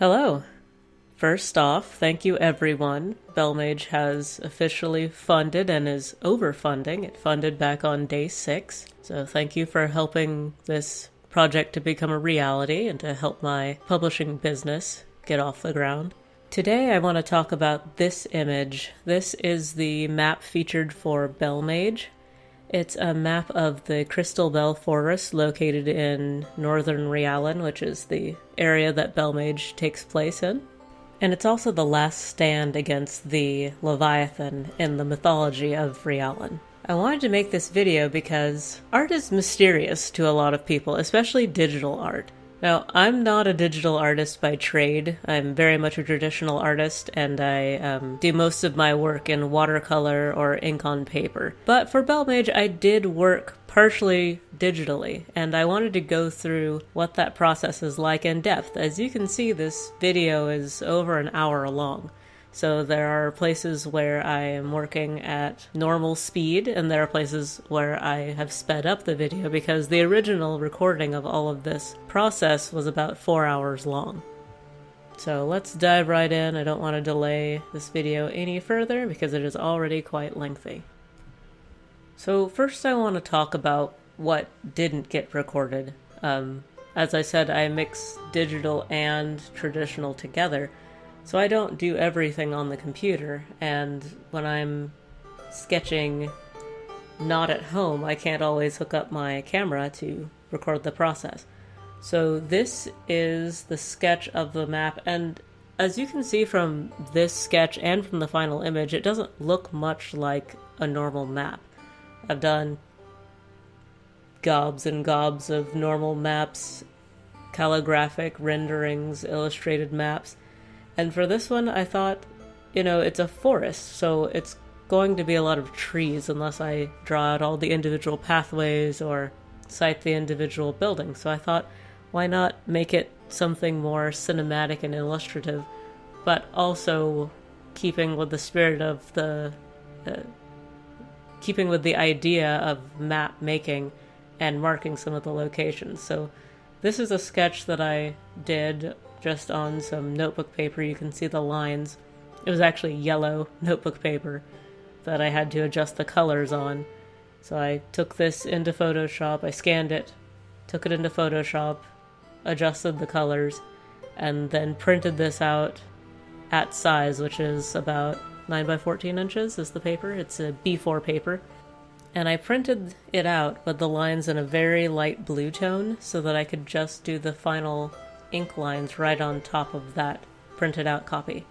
Hello. First off, thank you everyone. Bellmage has officially funded and is overfunding. It funded back on day 6. So thank you for helping this project to become a reality and to help my publishing business get off the ground. Today I want to talk about this image. This is the map featured for Bellmage. It's a map of the Crystal Bell Forest located in northern Riallan, which is the area that Bellmage takes place in. And it's also the last stand against the Leviathan in the mythology of Riallan. I wanted to make this video because art is mysterious to a lot of people, especially digital art. Now, I'm not a digital artist by trade. I'm very much a traditional artist, and I do most of my work in watercolor or ink on paper. But for Bellmage, I did work partially digitally, and I wanted to go through what that process is like in depth. As you can see, this video is over an hour long. So there are places where I am working at normal speed, and there are places where I have sped up the video because the original recording of all of this process was about 4 hours long. So let's dive right in. I don't want to delay this video any further because it is already quite lengthy. So first I want to talk about what didn't get recorded. As I said, I mix digital and traditional together. So I don't do everything on the computer, and when I'm sketching not at home, I can't always hook up my camera to record the process. So this is the sketch of the map, and as you can see from this sketch and from the final image, it doesn't look much like a normal map. I've done gobs and gobs of normal maps, calligraphic renderings, illustrated maps. And for this one, I thought, it's a forest, so it's going to be a lot of trees unless I draw out all the individual pathways or cite the individual buildings. So I thought, why not make it something more cinematic and illustrative, but also keeping with the spirit of keeping with the idea of map making and marking some of the locations. So this is a sketch that I did just on some notebook paper. You can see the lines. It was actually yellow notebook paper that I had to adjust the colors on. So I took this into Photoshop, I scanned it, took it into Photoshop, adjusted the colors, and then printed this out at size, which is about 9 by 14 inches is the paper. It's a B4 paper. And I printed it out with the lines in a very light blue tone so that I could just do the final ink lines right on top of that printed out copy.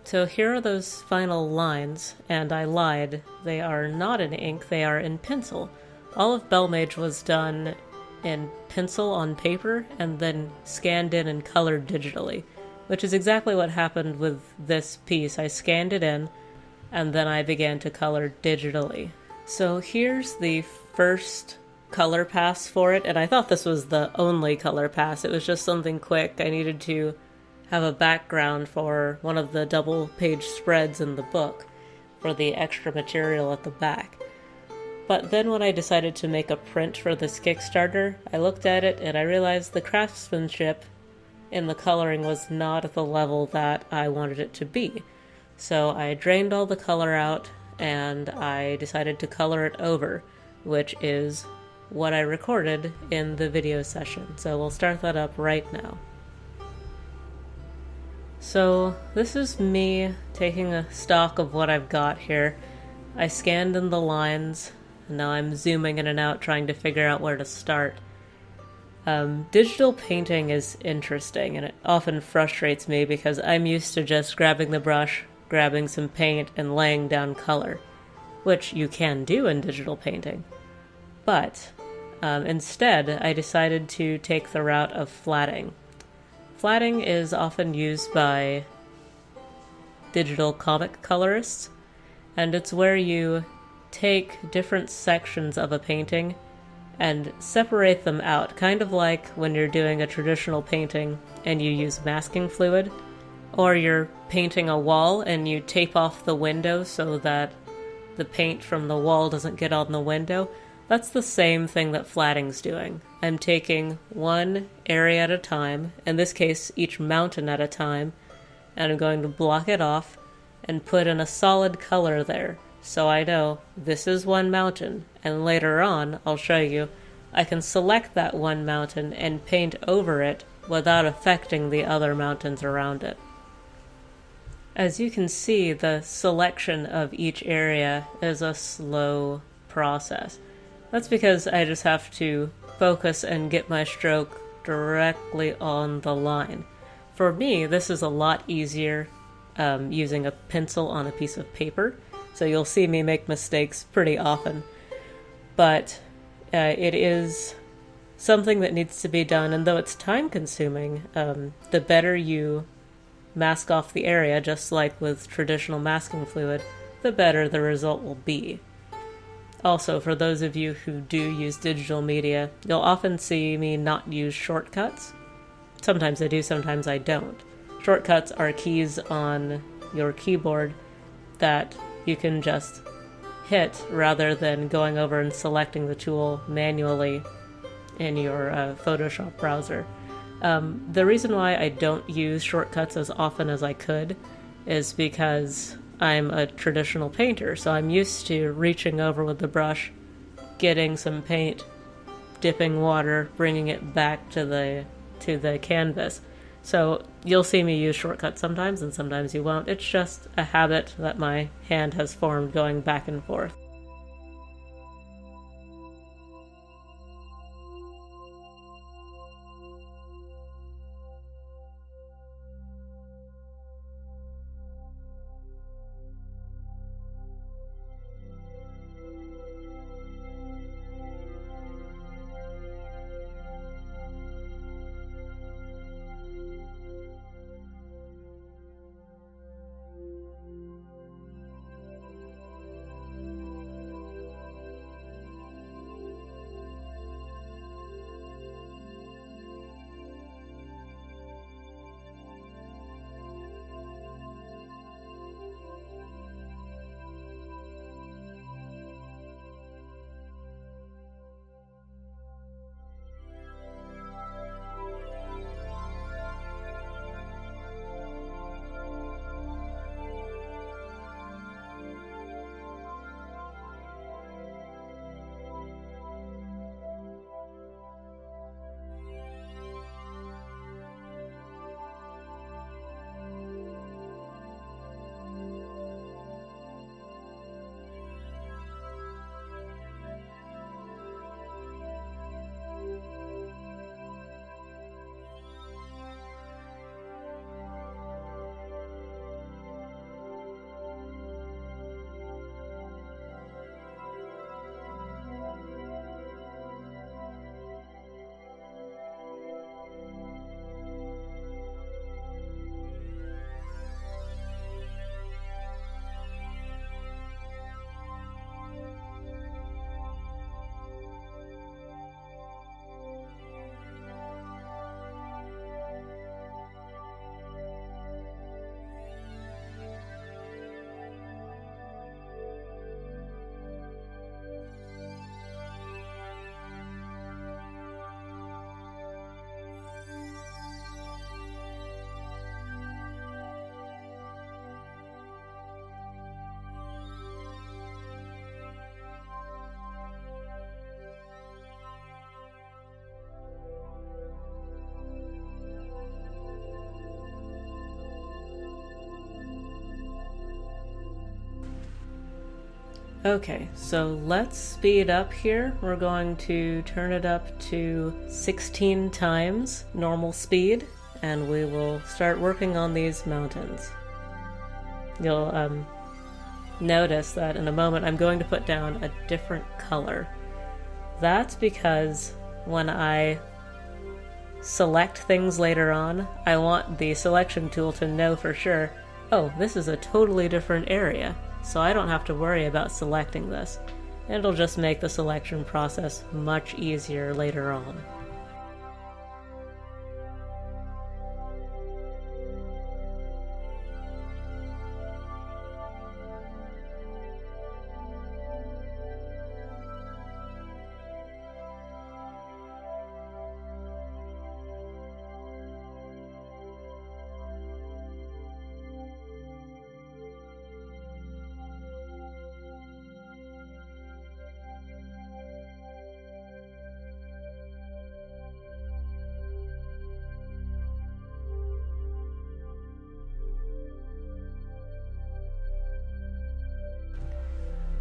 So here are those final lines, and I lied. They are not in ink, they are in pencil. All of Bellmage was done in pencil on paper and then scanned in and colored digitally, which is exactly what happened with this piece. I scanned it in, and then I began to color digitally. So here's the first color pass for it, and I thought this was the only color pass. It was just something quick. I needed to have a background for one of the double page spreads in the book for the extra material at the back. But then when I decided to make a print for this Kickstarter, I looked at it and I realized the craftsmanship in the coloring was not at the level that I wanted it to be. So I drained all the color out and I decided to color it over, which is what I recorded in the video session. So we'll start that up right now. So this is me taking a stock of what I've got here. I scanned in the lines, and now I'm zooming in and out trying to figure out where to start. Digital painting is interesting, and it often frustrates me because I'm used to just grabbing the brush, grabbing some paint, and laying down color, which you can do in digital painting. But instead, I decided to take the route of flatting. Flatting is often used by digital comic colorists, and it's where you take different sections of a painting and separate them out, kind of like when you're doing a traditional painting and you use masking fluid, or you're painting a wall and you tape off the window so that the paint from the wall doesn't get on the window. That's the same thing that flatting's doing. I'm taking one area at a time, in this case each mountain at a time, and I'm going to block it off and put in a solid color there, so I know this is one mountain, and later on I'll show you I can select that one mountain and paint over it without affecting the other mountains around it. As you can see, the selection of each area is a slow process. That's because I just have to focus and get my stroke directly on the line. For me, this is a lot easier using a pencil on a piece of paper, so you'll see me make mistakes pretty often. But it is something that needs to be done, and though it's time-consuming, the better you mask off the area, just like with traditional masking fluid, the better the result will be. Also, for those of you who do use digital media, you'll often see me not use shortcuts. Sometimes I do, sometimes I don't. Shortcuts are keys on your keyboard that you can just hit rather than going over and selecting the tool manually in your Photoshop browser. The reason why I don't use shortcuts as often as I could is because I'm a traditional painter, so I'm used to reaching over with the brush, getting some paint, dipping water, bringing it back to the canvas. So you'll see me use shortcuts sometimes, and sometimes you won't. It's just a habit that my hand has formed going back and forth. Okay, so let's speed up here. We're going to turn it up to 16 times normal speed, and we will start working on these mountains. You'll notice that in a moment I'm going to put down a different color. That's because when I select things later on, I want the selection tool to know for sure, oh, this is a totally different area. So I don't have to worry about selecting this. It'll just make the selection process much easier later on.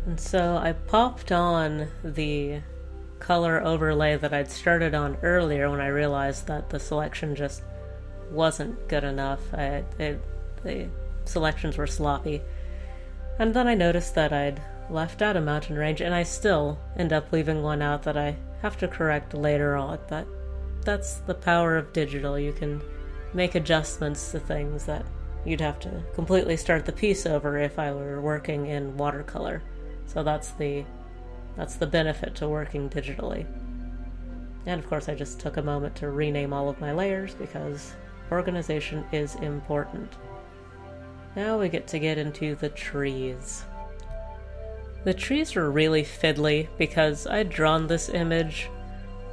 And so I popped on the color overlay that I'd started on earlier when I realized that the selection just wasn't good enough. The selections were sloppy. And then I noticed that I'd left out a mountain range, and I still end up leaving one out that I have to correct later on. But that's the power of digital. You can make adjustments to things that you'd have to completely start the piece over if I were working in watercolor. So that's the benefit to working digitally. And of course I just took a moment to rename all of my layers because organization is important. Now we get into the trees. The trees were really fiddly because I'd drawn this image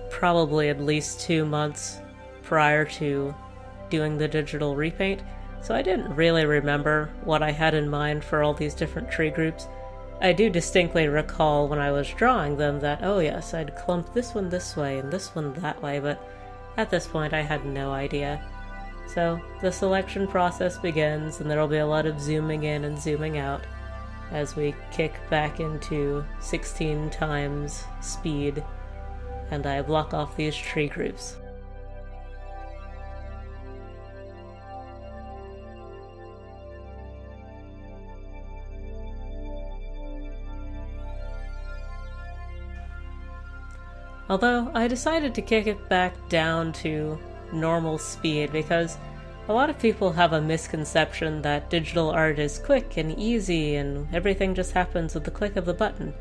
probably at least 2 months prior to doing the digital repaint, so I didn't really remember what I had in mind for all these different tree groups. I do distinctly recall when I was drawing them that, oh yes, I'd clumped this one this way and this one that way, but at this point I had no idea. So the selection process begins, and there'll be a lot of zooming in and zooming out as we kick back into 16 times speed, and I block off these tree groups. Although I decided to kick it back down to normal speed because a lot of people have a misconception that digital art is quick and easy and everything just happens with the click of the button.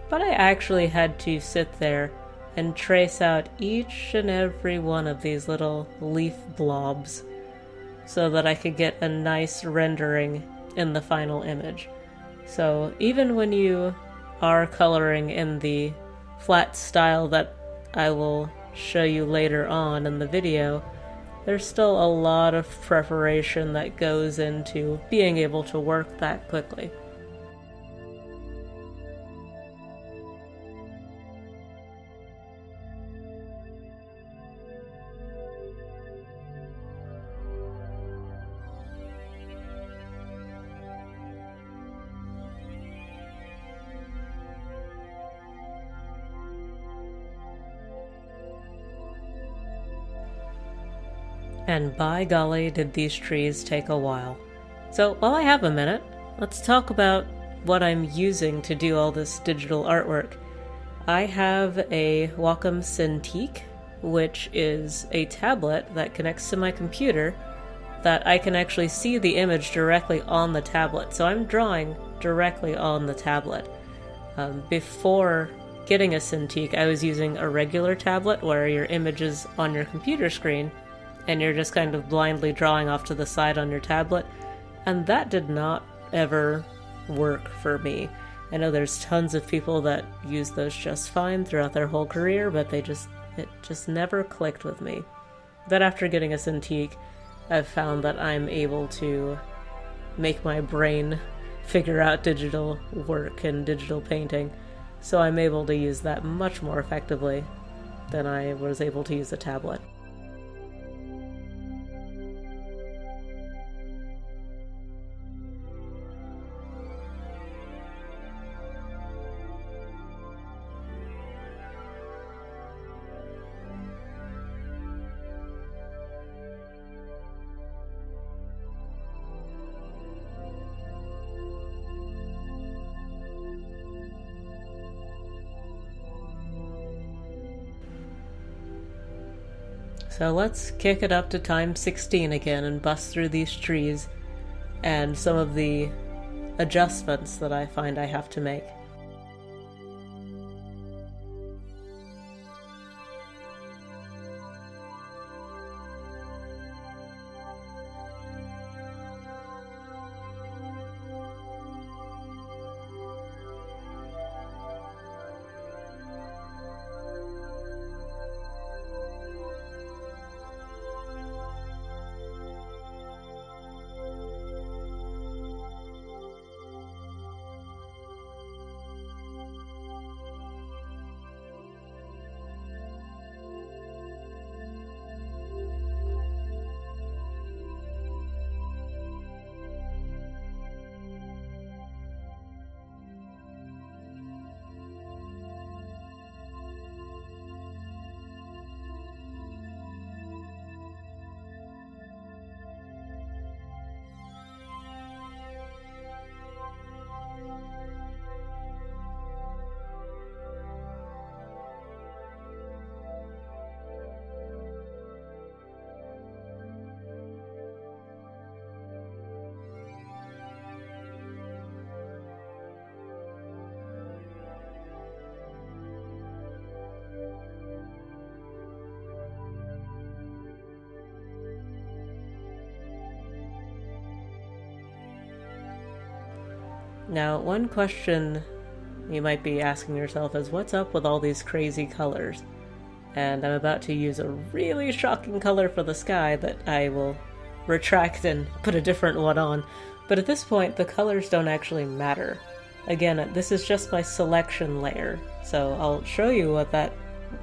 But I actually had to sit there and trace out each and every one of these little leaf blobs so that I could get a nice rendering in the final image. So even when you are coloring in the flat style that I will show you later on in the video, there's still a lot of preparation that goes into being able to work that quickly. And by golly, did these trees take a while. So while I have a minute, let's talk about what I'm using to do all this digital artwork. I have a Wacom Cintiq, which is a tablet that connects to my computer that I can actually see the image directly on the tablet. So I'm drawing directly on the tablet. Before getting a Cintiq, I was using a regular tablet where your image is on your computer screen and you're just kind of blindly drawing off to the side on your tablet, and that did not ever work for me. I know there's tons of people that use those just fine throughout their whole career, but it just never clicked with me. But after getting a Cintiq, I've found that I'm able to make my brain figure out digital work and digital painting, so I'm able to use that much more effectively than I was able to use a tablet. So let's kick it up to times 16 again and bust through these trees and some of the adjustments that I find I have to make. Now, one question you might be asking yourself is, what's up with all these crazy colors? And I'm about to use a really shocking color for the sky that I will retract and put a different one on. But at this point, the colors don't actually matter. Again, this is just my selection layer, so I'll show you what that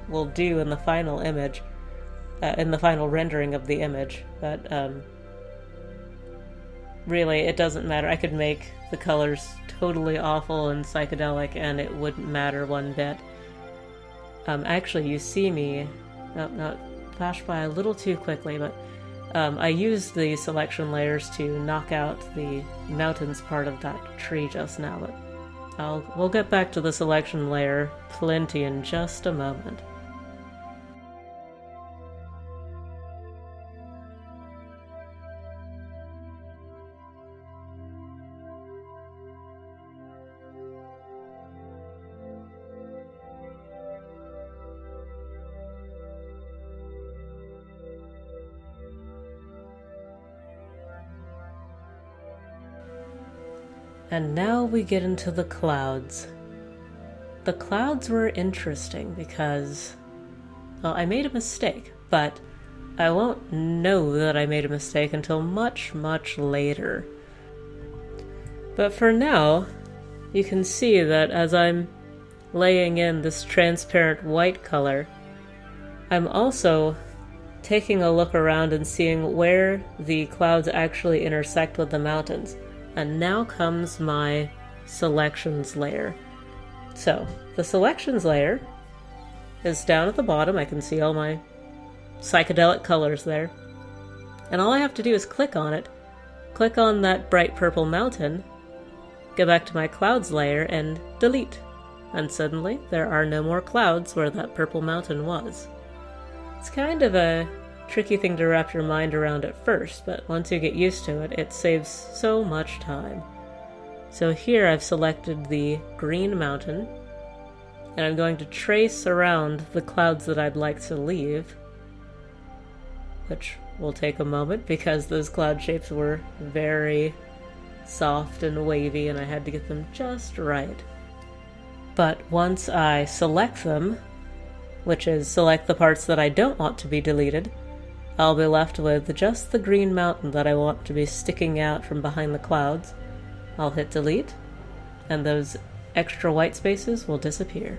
will do in the final image, in the final rendering of the image, but really, it doesn't matter. I could make the colors totally awful and psychedelic and it wouldn't matter one bit. Actually, you see me, not flash by a little too quickly, but I used the selection layers to knock out the mountains part of that tree just now, but we'll get back to the selection layer plenty in just a moment. And now we get into the clouds. The clouds were interesting because, well, I made a mistake, but I won't know that I made a mistake until much, much later. But for now, you can see that as I'm laying in this transparent white color, I'm also taking a look around and seeing where the clouds actually intersect with the mountains. And now comes my selections layer. So, the selections layer is down at the bottom. I can see all my psychedelic colors there. And all I have to do is click on it, click on that bright purple mountain, go back to my clouds layer, and delete. And suddenly, there are no more clouds where that purple mountain was. It's kind of a tricky thing to wrap your mind around at first, but once you get used to it, it saves so much time. So here I've selected the green mountain, and I'm going to trace around the clouds that I'd like to leave, which will take a moment because those cloud shapes were very soft and wavy and I had to get them just right. But once I select them, which is select the parts that I don't want to be deleted, I'll be left with just the green mountain that I want to be sticking out from behind the clouds. I'll hit delete, and those extra white spaces will disappear.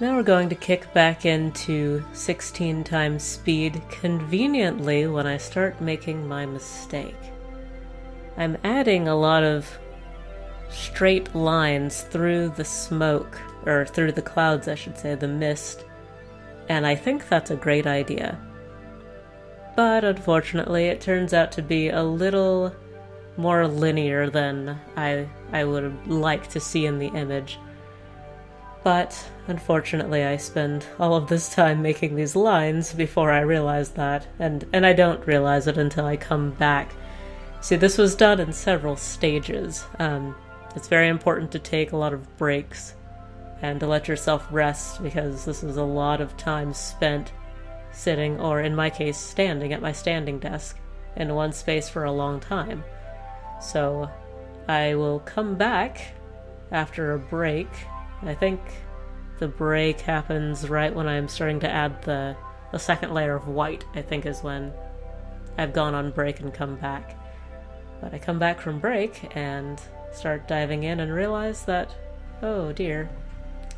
Now we're going to kick back into 16 times speed conveniently when I start making my mistake. I'm adding a lot of straight lines through the smoke, or through the clouds, I should say, the mist, and I think that's a great idea. But unfortunately, it turns out to be a little more linear than I would like to see in the image. But unfortunately, I spend all of this time making these lines before I realize that, and I don't realize it until I come back. See, this was done in several stages. It's very important to take a lot of breaks and to let yourself rest, because this is a lot of time spent sitting, or in my case, standing at my standing desk in one space for a long time. So I will come back after a break. I think the break happens right when I'm starting to add the second layer of white, I think is when I've gone on break and come back. But I come back from break and start diving in and realize that, oh dear,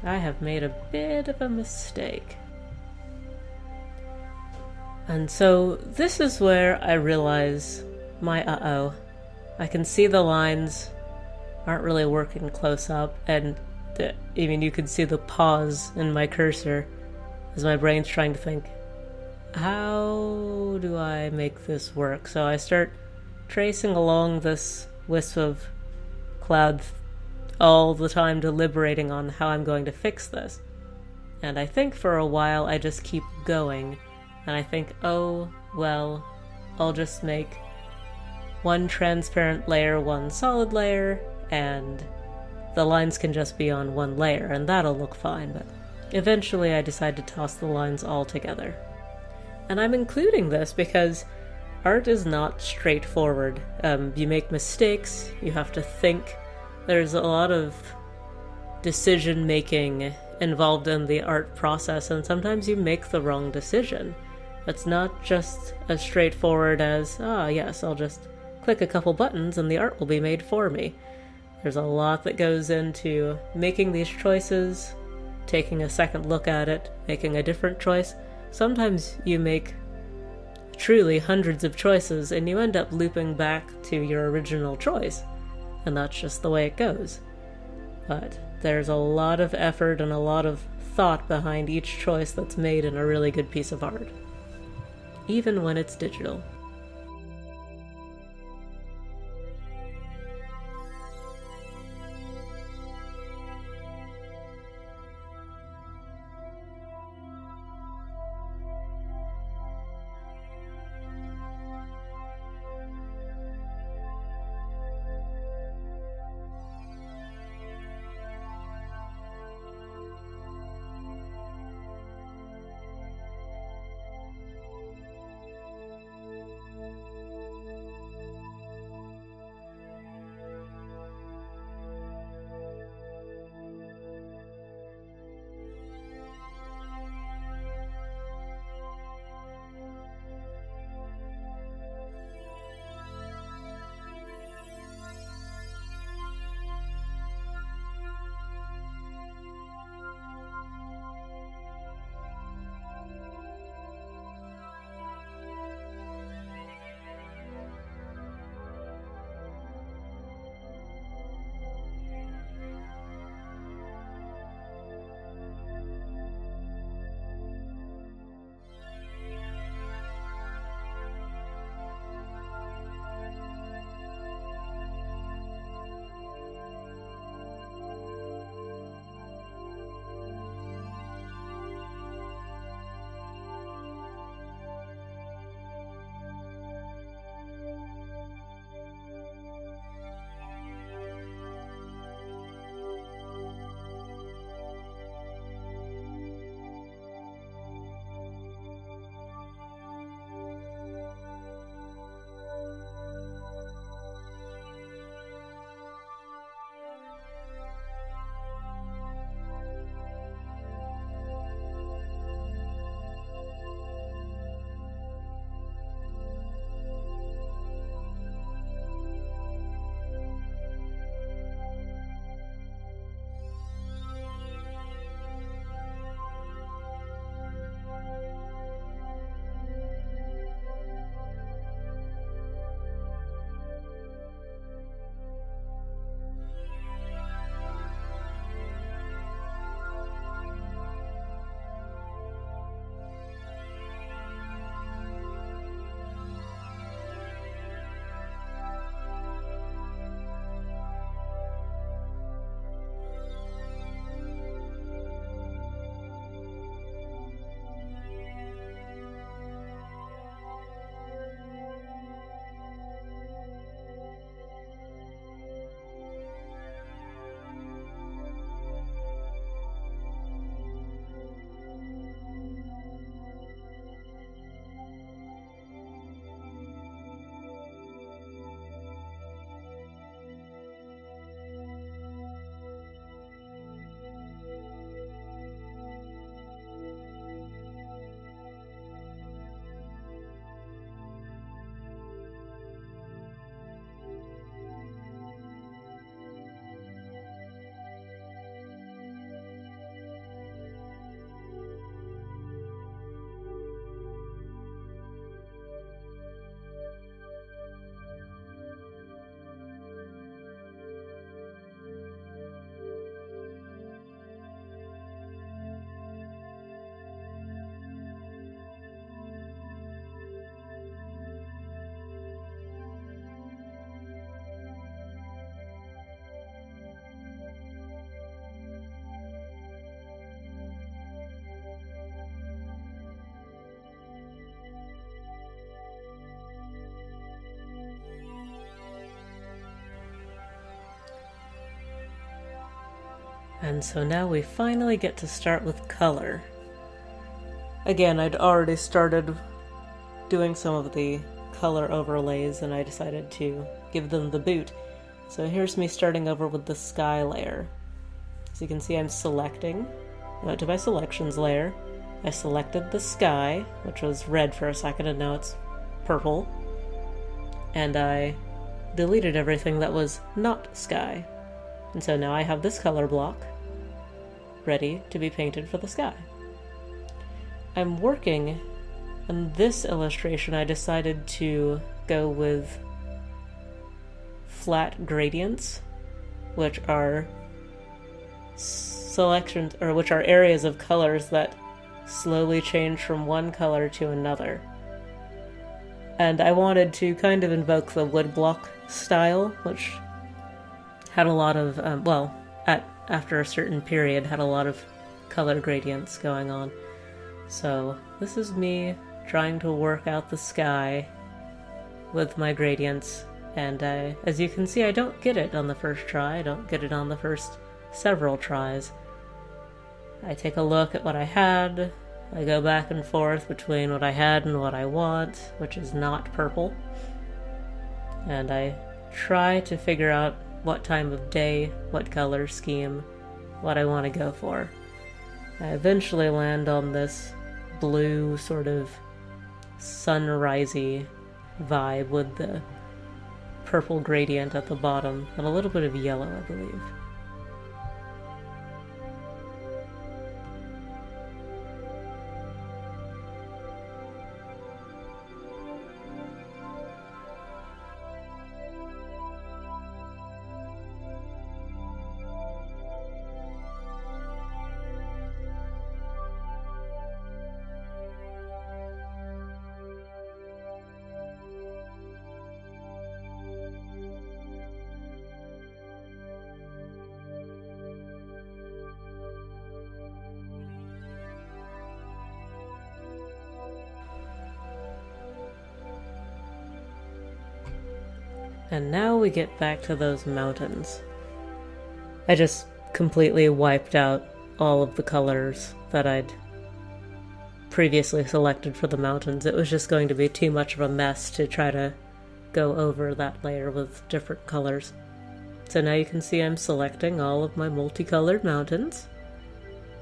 I have made a bit of a mistake. And so this is where I realize my uh-oh. I can see the lines aren't really working close up, and you can see the pause in my cursor as my brain's trying to think, how do I make this work? So I start tracing along this wisp of cloud all the time, deliberating on how I'm going to fix this. And I think for a while I just keep going, and I think, oh, well, I'll just make one transparent layer, one solid layer, and the lines can just be on one layer, and that'll look fine. But eventually I decide to toss the lines all together. And I'm including this because art is not straightforward. You make mistakes, you have to think. There's a lot of decision-making involved in the art process, and sometimes you make the wrong decision. It's not just as straightforward as, yes, I'll just click a couple buttons and the art will be made for me. There's a lot that goes into making these choices, taking a second look at it, making a different choice. Sometimes you make truly hundreds of choices and you end up looping back to your original choice, and that's just the way it goes. But there's a lot of effort and a lot of thought behind each choice that's made in a really good piece of art, even when it's digital. And so now we finally get to start with color. Again, I'd already started doing some of the color overlays and I decided to give them the boot. So here's me starting over with the sky layer. So you can see I'm selecting. I went to my selections layer. I selected the sky, which was red for a second and now it's purple. And I deleted everything that was not sky. And so now I have this color block ready to be painted for the sky. I'm working on this illustration. I decided to go with flat gradients, which are selections, or which are areas of colors that slowly change from one color to another. And I wanted to kind of invoke the woodblock style, which had a lot of, after a certain period, had a lot of color gradients going on. So this is me trying to work out the sky with my gradients, and as you can see, I don't get it on the first try. I don't get it on the first several tries. I take a look at what I had, I go back and forth between what I had and what I want, which is not purple, and I try to figure out what time of day, what color scheme, what I want to go for. I eventually land on this blue sort of sunrisey vibe with the purple gradient at the bottom and a little bit of yellow, I believe. And now we get back to those mountains. I just completely wiped out all of the colors that I'd previously selected for the mountains. It was just going to be too much of a mess to try to go over that layer with different colors. So now you can see I'm selecting all of my multicolored mountains.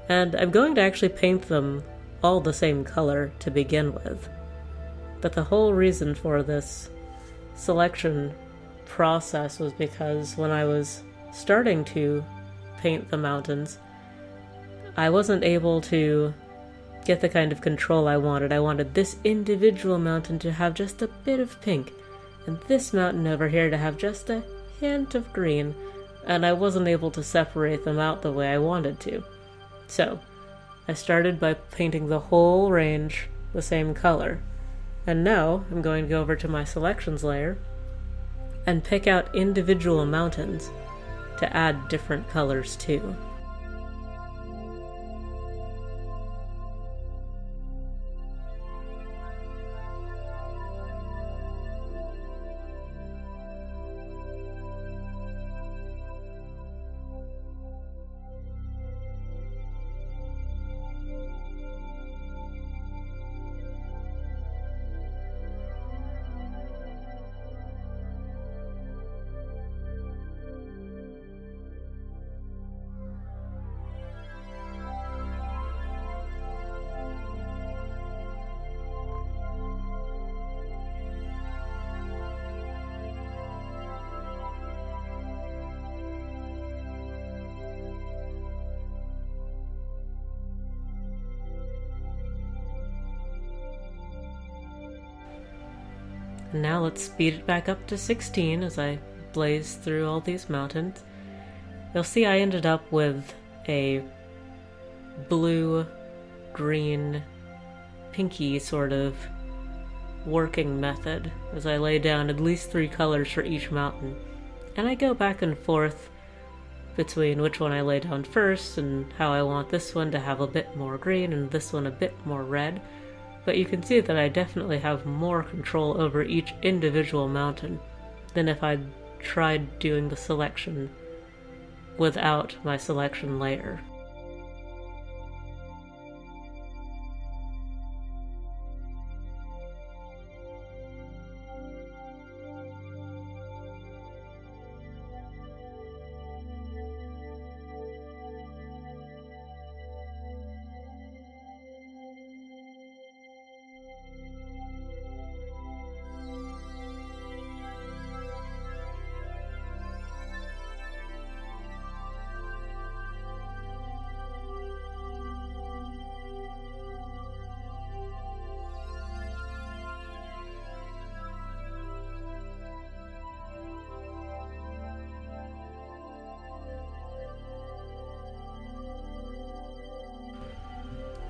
And I'm going to actually paint them all the same color to begin with. But the whole reason for this selection process was because when I was starting to paint the mountains, I wasn't able to get the kind of control I wanted. I wanted this individual mountain to have just a bit of pink, and this mountain over here to have just a hint of green, and I wasn't able to separate them out the way I wanted to. So, I started by painting the whole range the same color, and now I'm going to go over to my selections layer and pick out individual mountains to add different colors to. And now let's speed it back up to 16 as I blaze through all these mountains. You'll see I ended up with a blue, green, pinky sort of working method as I lay down at least 3 colors for each mountain. And I go back and forth between which one I lay down first and how I want this one to have a bit more green and this one a bit more red. But you can see that I definitely have more control over each individual mountain than if I'd tried doing the selection without my selection layer.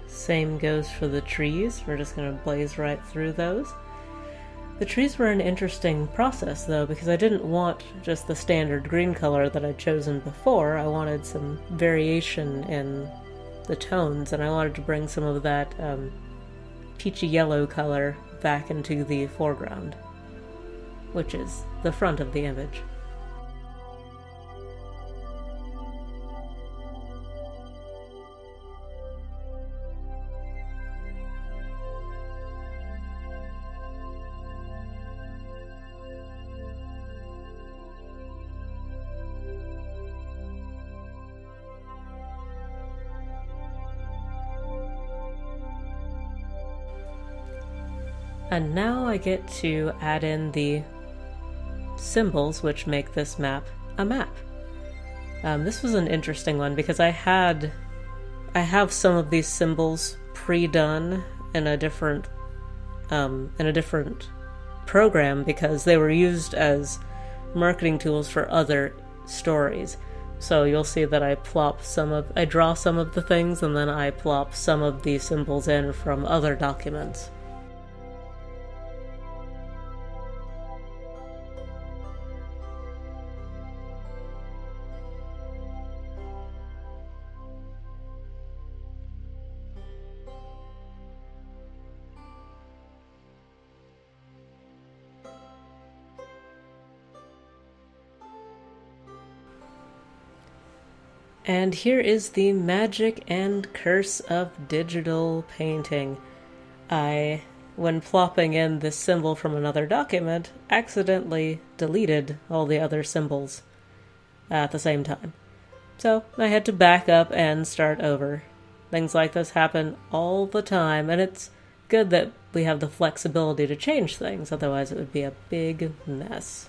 Same goes for the trees. We're just going to blaze right through those. The trees were an interesting process, though, because I didn't want just the standard green color that I'd chosen before. I wanted some variation in the tones, and I wanted to bring some of that peachy yellow color back into the foreground, which is the front of the image. And now I get to add in the symbols which make this map a map. This was an interesting one because I have some of these symbols pre-done in a different program because they were used as marketing tools for other stories. So you'll see that I draw some of the things and then I plop some of the symbols in from other documents. And here is the magic and curse of digital painting. I, when plopping in this symbol from another document, accidentally deleted all the other symbols at the same time. So I had to back up and start over. Things like this happen all the time, and it's good that we have the flexibility to change things, otherwise it would be a big mess.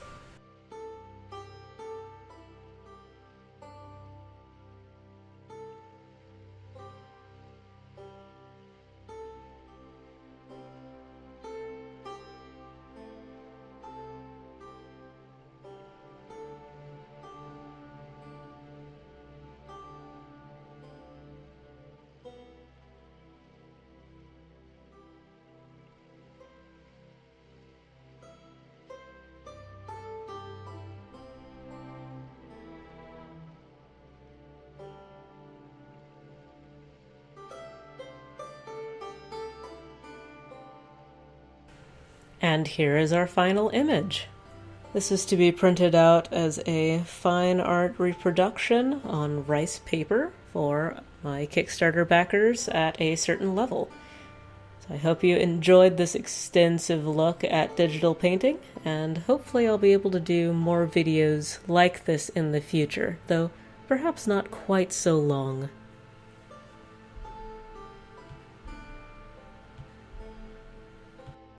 And here is our final image. This is to be printed out as a fine art reproduction on rice paper for my Kickstarter backers at a certain level. So I hope you enjoyed this extensive look at digital painting, and hopefully I'll be able to do more videos like this in the future, though perhaps not quite so long.